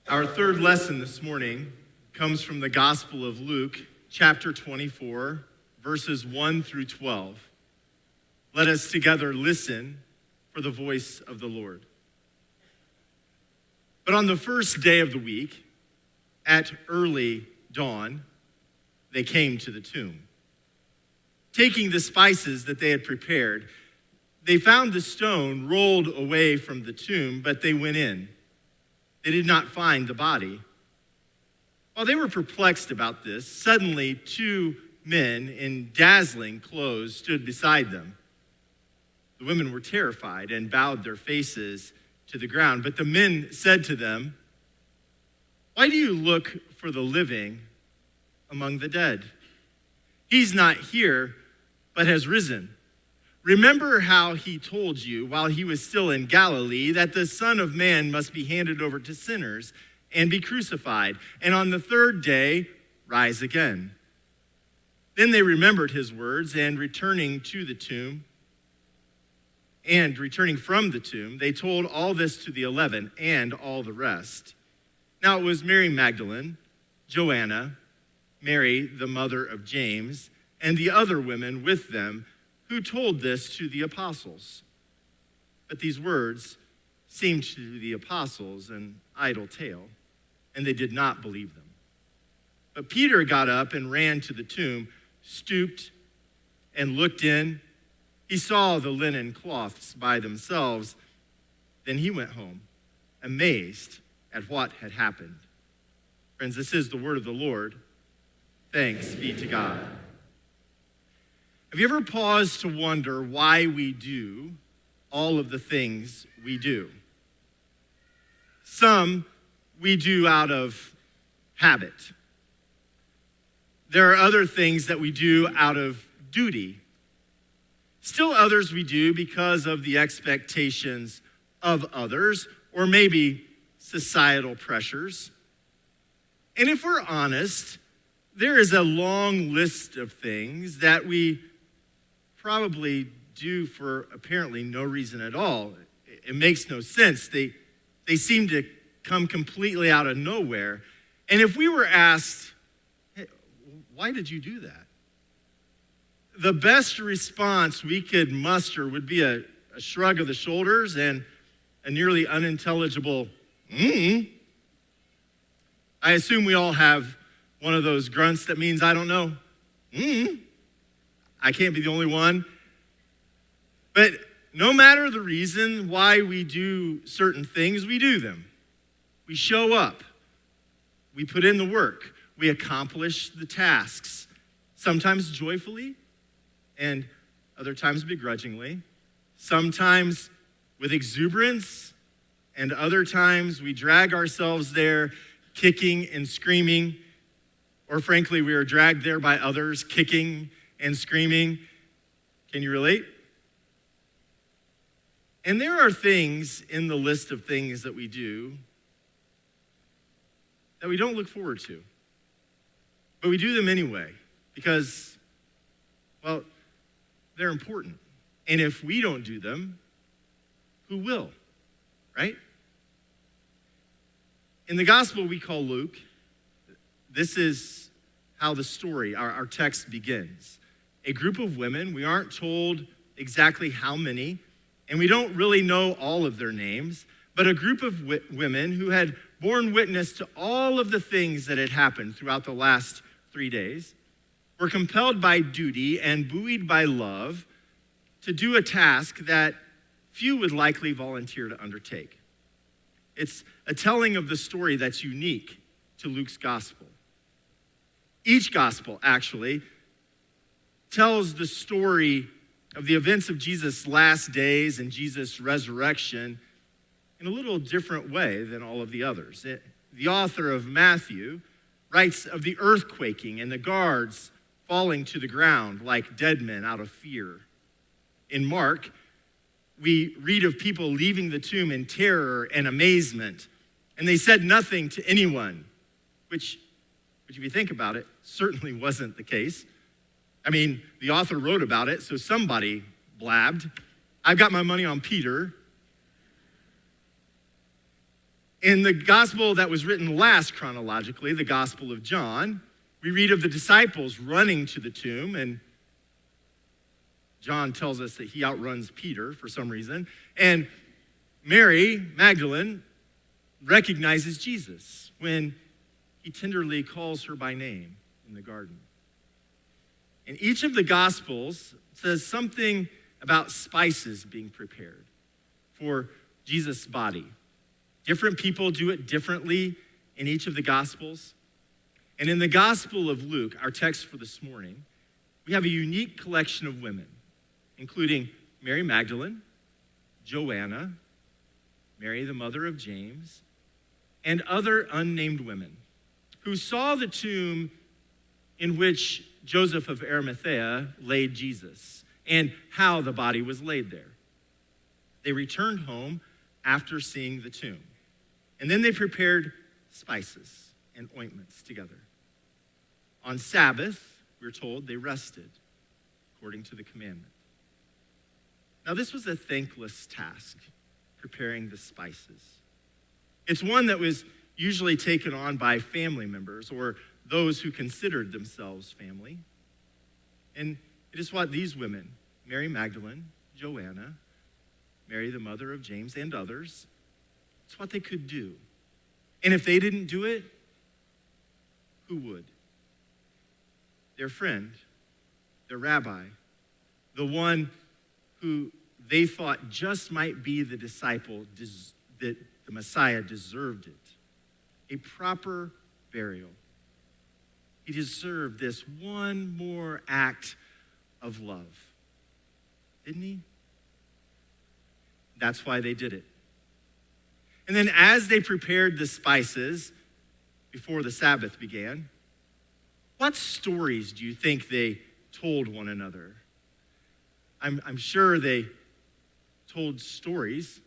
Our third lesson this morning comes from the Gospel of Luke, chapter 24, verses 1 through 12. Let us together listen for the voice of the Lord. But on the first day of the week, at early dawn, they came to the tomb. Taking the spices that they had prepared, they found the stone rolled away from the tomb, but they went in. They did not find the body. While they were perplexed about this, suddenly two men in dazzling clothes stood beside them. The women were terrified and bowed their faces to the ground. But the men said to them, "Why do you look for the living among the dead? He's not here, but has risen. Remember how he told you while he was still in Galilee that the Son of Man must be handed over to sinners and be crucified, and on the third day rise again." Then they remembered his words, and returning from the tomb, they told all this to the 11 and all the rest. Now it was Mary Magdalene, Joanna, Mary, the mother of James, and the other women with them who told this to the apostles. But these words seemed to the apostles an idle tale, and they did not believe them. But Peter got up and ran to the tomb, stooped and looked in. He saw the linen cloths by themselves. Then he went home, amazed at what had happened. Friends, this is the word of the Lord. Thanks be to God. Have you ever paused to wonder why we do all of the things we do? Some we do out of habit. There are other things that we do out of duty. Still others we do because of the expectations of others, or maybe societal pressures. And if we're honest, there is a long list of things that we probably do for apparently no reason at all. It makes no sense. They seem to come completely out of nowhere. And if we were asked, "Hey, why did you do that?" the best response we could muster would be a shrug of the shoulders and a nearly unintelligible, I assume we all have one of those grunts that means I don't know. I can't be the only one. But no matter the reason why we do certain things, we do them. We show up. We put in the work. We accomplish the tasks, sometimes joyfully and other times begrudgingly, sometimes with exuberance, and other times we drag ourselves there kicking and screaming, or frankly, we are dragged there by others kicking and screaming. Can you relate? And there are things in the list of things that we do that we don't look forward to. But we do them anyway because, well, they're important. And if we don't do them, who will, right? In the gospel we call Luke, this is how the story, our text begins. A group of women, we aren't told exactly how many, and we don't really know all of their names, but a group of women who had borne witness to all of the things that had happened throughout the last 3 days, were compelled by duty and buoyed by love to do a task that few would likely volunteer to undertake. It's a telling of the story that's unique to Luke's gospel. Each gospel, actually, tells the story of the events of Jesus' last days and Jesus' resurrection in a little different way than all of the others. The author of Matthew writes of the earthquaking and the guards falling to the ground like dead men out of fear. In Mark, we read of people leaving the tomb in terror and amazement, and they said nothing to anyone, which if you think about it, certainly wasn't the case. I mean, the author wrote about it, so somebody blabbed. I've got my money on Peter. In the gospel that was written last chronologically, the Gospel of John, we read of the disciples running to the tomb, and John tells us that he outruns Peter for some reason. And Mary Magdalene recognizes Jesus when he tenderly calls her by name in the garden. And each of the Gospels says something about spices being prepared for Jesus' body. Different people do it differently in each of the Gospels. And in the Gospel of Luke, our text for this morning, we have a unique collection of women, including Mary Magdalene, Joanna, Mary the mother of James, and other unnamed women who saw the tomb in which Joseph of Arimathea laid Jesus and how the body was laid there. They returned home after seeing the tomb, and then they prepared spices and ointments together. On Sabbath, we're told, they rested according to the commandment. Now, this was a thankless task, preparing the spices. It's one that was usually taken on by family members or those who considered themselves family. And it is what these women, Mary Magdalene, Joanna, Mary the mother of James, and others, it's what they could do. And if they didn't do it, who would? Their friend, their rabbi, the one who they thought just might be the disciple that the Messiah deserved it. A proper burial. He deserved this one more act of love. Didn't he? That's why they did it. And then as they prepared the spices before the Sabbath began, what stories do you think they told one another? I'm sure they told stories.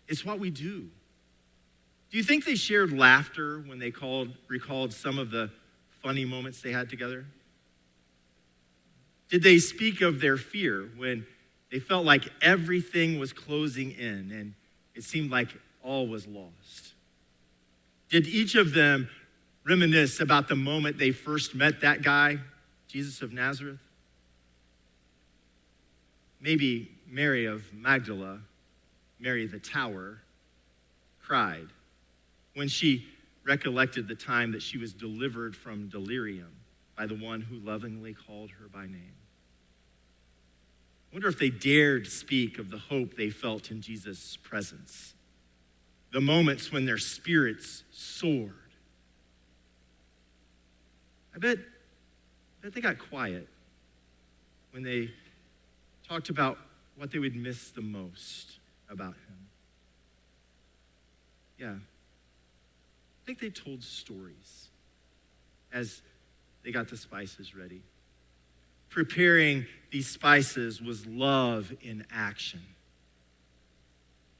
It's what we do. Do you think they shared laughter when they recalled some of the funny moments they had together? Did they speak of their fear when they felt like everything was closing in and it seemed like all was lost? Did each of them reminisce about the moment they first met that guy, Jesus of Nazareth? Maybe Mary of Magdala, Mary the Tower, cried when she recollected the time that she was delivered from delirium by the one who lovingly called her by name. I wonder if they dared speak of the hope they felt in Jesus' presence, the moments when their spirits soared. I bet they got quiet when they talked about what they would miss the most about him. Yeah. I think they told stories as they got the spices ready. Preparing these spices was love in action.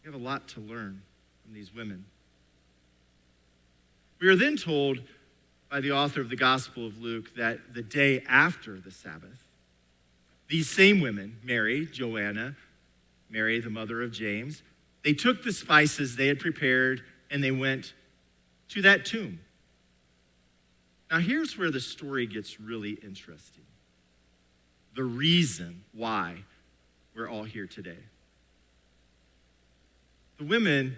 We have a lot to learn from these women. We are then told by the author of the Gospel of Luke that the day after the Sabbath, these same women, Mary, Joanna, Mary, the mother of James, they took the spices they had prepared and they went to that tomb. Now here's where the story gets really interesting. The reason why we're all here today. The women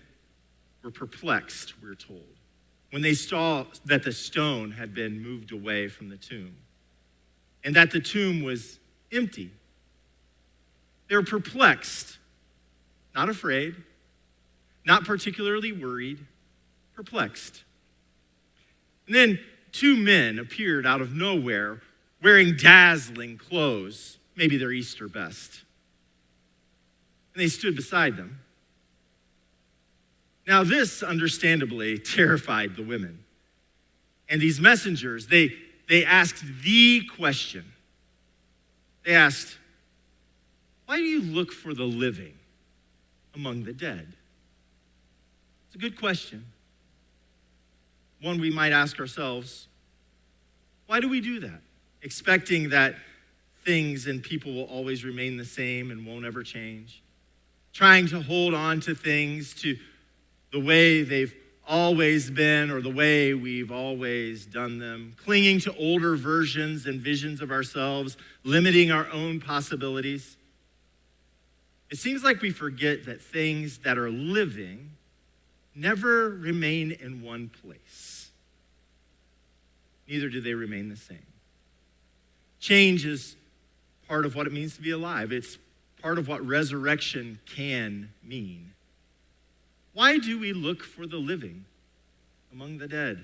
were perplexed, we're told, when they saw that the stone had been moved away from the tomb and that the tomb was empty. They were perplexed, not afraid, not particularly worried, perplexed. And then two men appeared out of nowhere wearing dazzling clothes, maybe their Easter best. And they stood beside them. Now this, understandably, terrified the women. And these messengers, they asked the question. They asked, "Why do you look for the living among the dead?" It's a good question. One we might ask ourselves, why do we do that? Expecting that things and people will always remain the same and won't ever change. Trying to hold on to things to the way they've always been or the way we've always done them, clinging to older versions and visions of ourselves, limiting our own possibilities. It seems like we forget that things that are living never remain in one place. Neither do they remain the same. Change is part of what it means to be alive. It's part of what resurrection can mean. Why do we look for the living among the dead?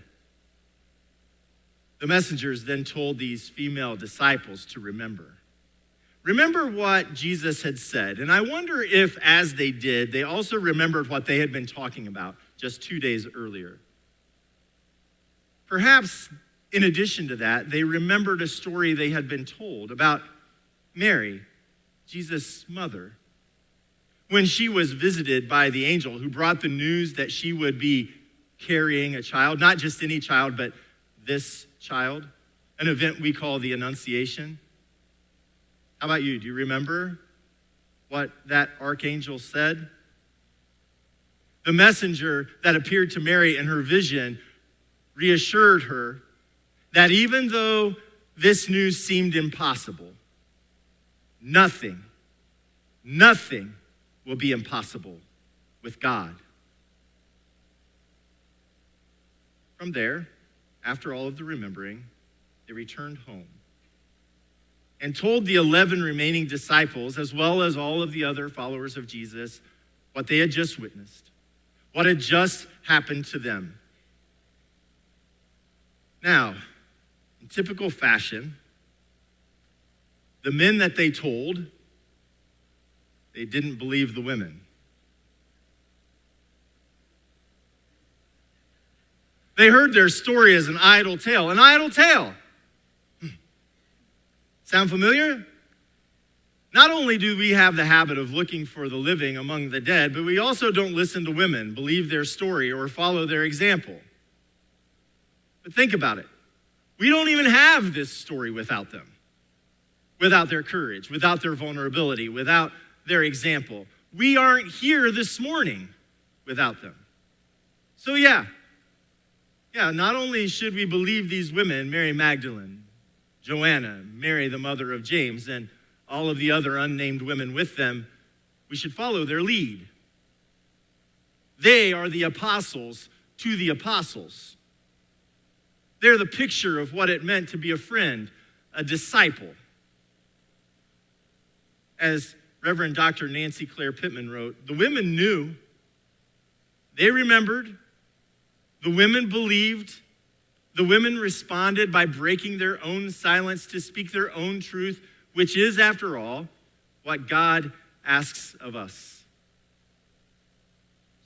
The messengers then told these female disciples to remember. Remember what Jesus had said. And I wonder if, as they did, they also remembered what they had been talking about just 2 days earlier. Perhaps, in addition to that, they remembered a story they had been told about Mary, Jesus' mother, when she was visited by the angel who brought the news that she would be carrying a child, not just any child, but this child, an event we call the Annunciation. How about you? Do you remember what that archangel said? The messenger that appeared to Mary in her vision reassured her that even though this news seemed impossible, nothing will be impossible with God. From there, after all of the remembering, they returned home and told the 11 remaining disciples, as well as all of the other followers of Jesus, what they had just witnessed, what had just happened to them. Now, in typical fashion, the men that they told, they didn't believe the women. They heard their story as an idle tale. An idle tale. Sound familiar? Not only do we have the habit of looking for the living among the dead, but we also don't listen to women, believe their story, or follow their example. But think about it. We don't even have this story without them, without their courage, without their vulnerability, without their example. We aren't here this morning without them. So yeah, not only should we believe these women, Mary Magdalene, Joanna, Mary, the mother of James, and all of the other unnamed women with them, we should follow their lead. They are the apostles to the apostles. They're the picture of what it meant to be a friend, a disciple. As Reverend Dr. Nancy Claire Pittman wrote, the women knew, they remembered, the women believed, the women responded by breaking their own silence to speak their own truth, which is, after all, what God asks of us.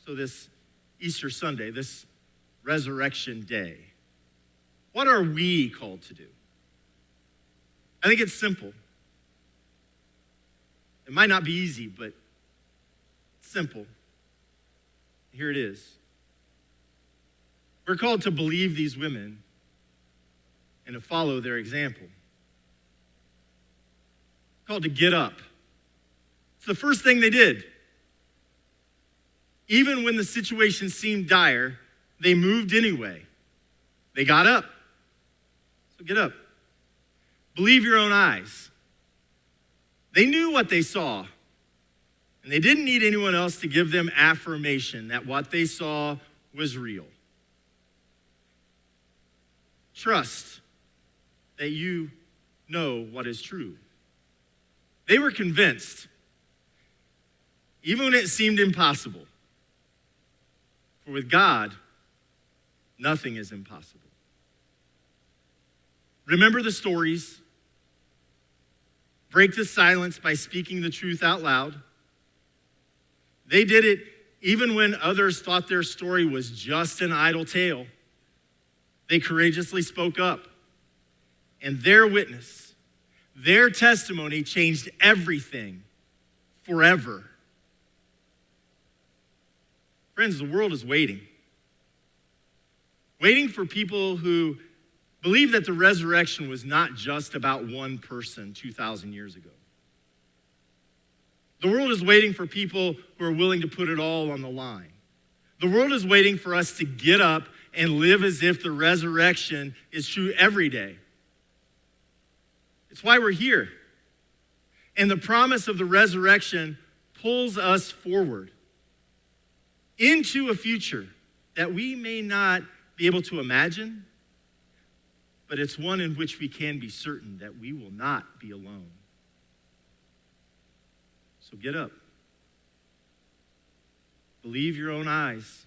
So this Easter Sunday, this Resurrection Day, what are we called to do? I think it's simple. It might not be easy, but it's simple. Here it is. We're called to believe these women and to follow their example. We're called to get up. It's the first thing they did. Even when the situation seemed dire, they moved anyway. They got up. So get up. Believe your own eyes. They knew what they saw, and they didn't need anyone else to give them affirmation that what they saw was real. Trust that you know what is true. They were convinced, even when it seemed impossible. For with God, nothing is impossible. Remember the stories. Break the silence by speaking the truth out loud. They did it even when others thought their story was just an idle tale. They courageously spoke up, and their witness, their testimony changed everything forever. Friends, the world is waiting for people who believe that the resurrection was not just about one person 2,000 years ago. The world is waiting for people who are willing to put it all on the line. The world is waiting for us to get up and live as if the resurrection is true every day. It's why we're here. And the promise of the resurrection pulls us forward into a future that we may not be able to imagine, but it's one in which we can be certain that we will not be alone. So get up. Believe your own eyes.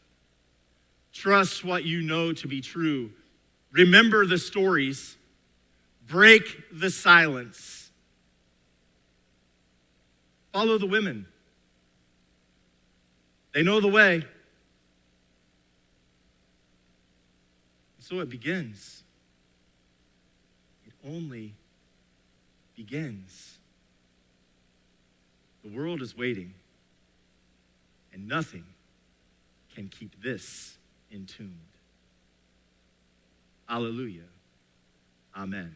Trust what you know to be true. Remember the stories. Break the silence. Follow the women. They know the way. So it begins. It only begins. The world is waiting, and nothing can keep this entombed. Alleluia. Amen.